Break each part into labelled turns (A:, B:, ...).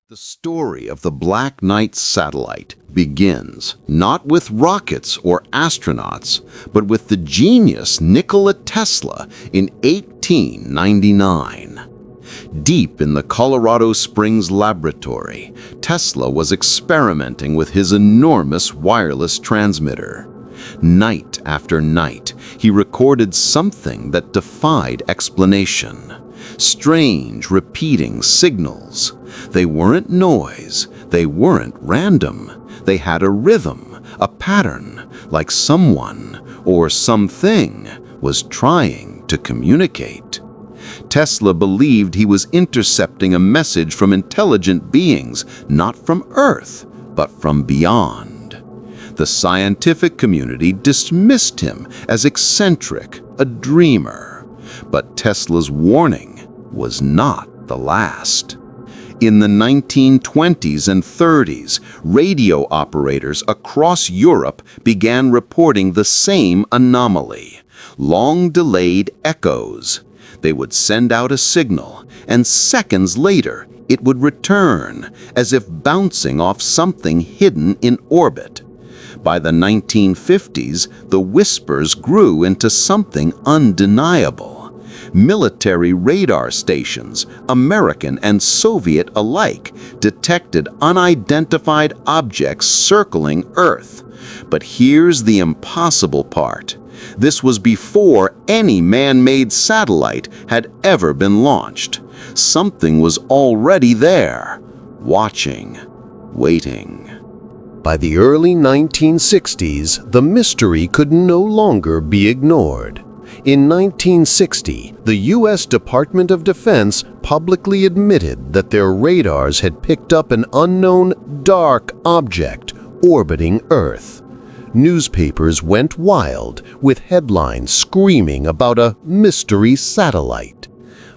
A: The story of the Black Knight satellite begins not with rockets or astronauts, but with the genius Nikola Tesla in 1899. Deep in the Colorado Springs laboratory, Tesla was experimenting with his enormous wireless transmitter. Night after night, he recorded something that defied explanation. Strange, repeating signals. They weren't noise, they weren't random. They had a rhythm, a pattern, like someone or something was trying to communicate. Tesla believed he was intercepting a message from intelligent beings, not from Earth, but from beyond. The scientific community dismissed him as eccentric, a dreamer. But Tesla's warning was not the last. In the 1920s and 30s, radio operators across Europe began reporting the same anomaly, long-delayed echoes. They would send out a signal, and seconds later it would return, as if bouncing off something hidden in orbit. By the 1950s, the whispers grew into something undeniable. Military radar stations, American and Soviet alike, detected unidentified objects circling Earth. But here's the impossible part. This was before any man-made satellite had ever been launched. Something was already there, watching, waiting.
B: By the early 1960s, the mystery could no longer be ignored. In 1960, the U.S. Department of Defense publicly admitted that their radars had picked up an unknown dark object orbiting Earth. Newspapers went wild, with headlines screaming about a mystery satellite.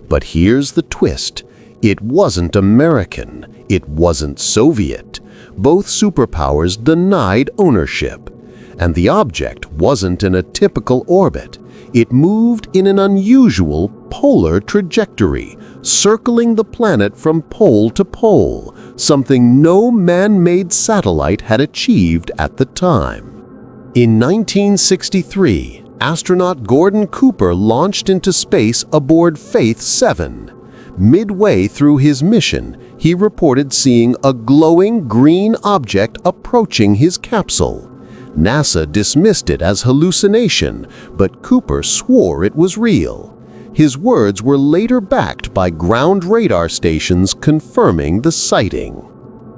B: But here's the twist. It wasn't American. It wasn't Soviet. Both superpowers denied ownership. And the object wasn't in a typical orbit. It moved in an unusual polar trajectory, circling the planet from pole to pole, something no man-made satellite had achieved at the time. In 1963, astronaut Gordon Cooper launched into space aboard Faith 7. Midway through his mission, he reported seeing a glowing green object approaching his capsule. NASA dismissed it as hallucination, but Cooper swore it was real. His words were later backed by ground radar stations confirming the sighting.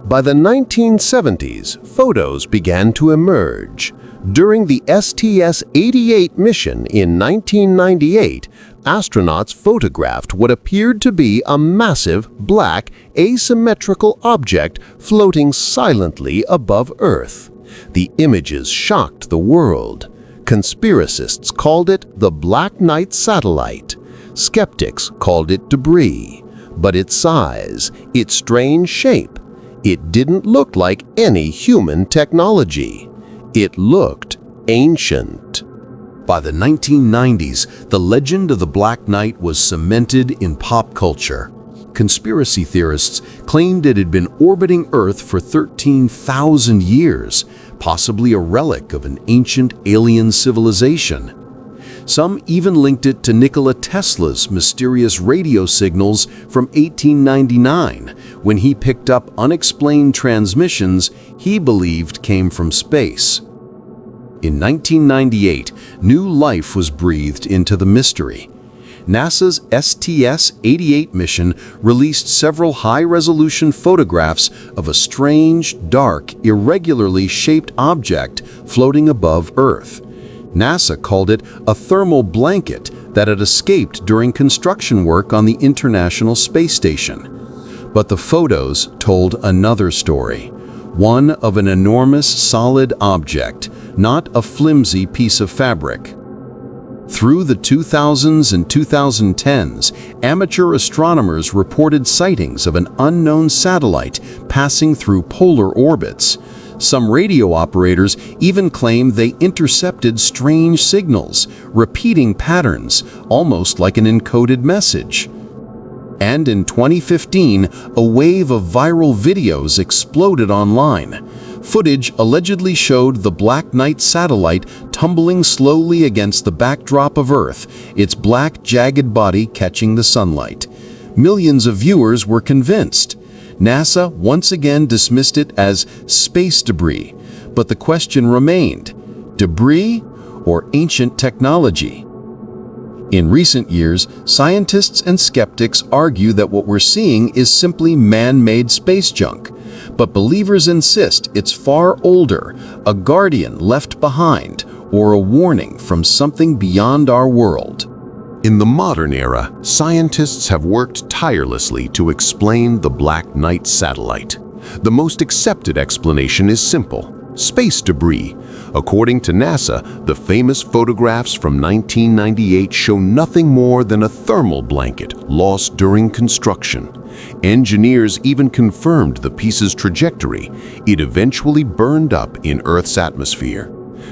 B: By the 1970s, photos began to emerge. During the STS-88 mission in 1998, astronauts photographed what appeared to be a massive, black, asymmetrical object floating silently above Earth. The images shocked the world. Conspiracists called it the Black Knight satellite. Skeptics called it debris. But its size, its strange shape, it didn't look like any human technology. It looked ancient.
A: By the 1990s, the legend of the Black Knight was cemented in pop culture. Conspiracy theorists claimed it had been orbiting Earth for 13,000 years, possibly a relic of an ancient alien civilization. Some even linked it to Nikola Tesla's mysterious radio signals from 1899, when he picked up unexplained transmissions he believed came from space. In 1998, new life was breathed into the mystery. NASA's STS-88 mission released several high-resolution photographs of a strange, dark, irregularly shaped object floating above Earth. NASA called it a thermal blanket that had escaped during construction work on the International Space Station. But the photos told another story, one of an enormous solid object, not a flimsy piece of fabric. Through the 2000s and 2010s, amateur astronomers reported sightings of an unknown satellite passing through polar orbits. Some radio operators even claimed they intercepted strange signals, repeating patterns, almost like an encoded message.
B: And in 2015, a wave of viral videos exploded online. Footage allegedly showed the Black Knight satellite tumbling slowly against the backdrop of Earth, its black, jagged body catching the sunlight. Millions of viewers were convinced. NASA once again dismissed it as space debris, but the question remained: debris or ancient technology? In recent years, scientists and skeptics argue that what we're seeing is simply man-made space junk. But believers insist it's far older, a guardian left behind, or a warning from something beyond our world.
A: In the modern era, scientists have worked tirelessly to explain the Black Knight satellite. The most accepted explanation is simple: space debris. According to NASA, the famous photographs from 1998 show nothing more than a thermal blanket lost during construction. Engineers even confirmed the piece's trajectory. It eventually burned up in Earth's atmosphere.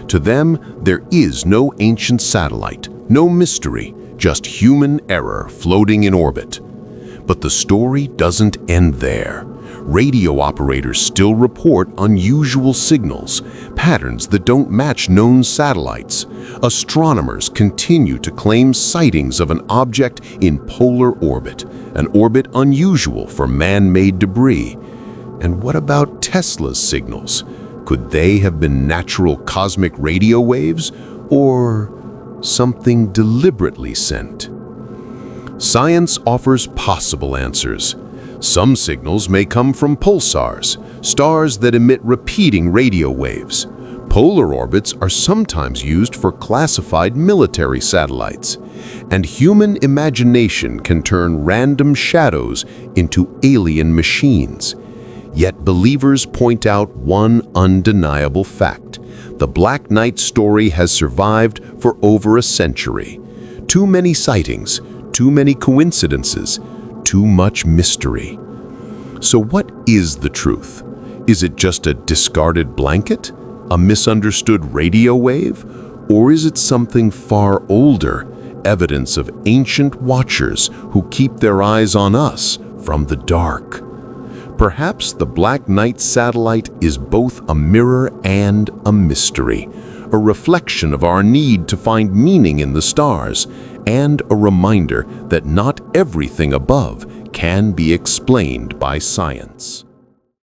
A: To them, there is no ancient satellite, no mystery, just human error floating in orbit. But the story doesn't end there. Radio operators still report unusual signals, patterns that don't match known satellites. Astronomers continue to claim sightings of an object in polar orbit, an orbit unusual for man-made debris. And what about Tesla's signals? Could they have been natural cosmic radio waves, or something deliberately sent? Science offers possible answers. Some signals may come from pulsars, stars that emit repeating radio waves. Polar orbits are sometimes used for classified military satellites. And human imagination can turn random shadows into alien machines. Yet believers point out one undeniable fact: the Black Knight story has survived for over a century. Too many sightings, too many coincidences, too much mystery. So what is the truth? Is it just a discarded blanket? A misunderstood radio wave? Or is it something far older, evidence of ancient watchers who keep their eyes on us from the dark? Perhaps the Black Knight satellite is both a mirror and a mystery, a reflection of our need to find meaning in the stars, and a reminder that not everything above can be explained by science.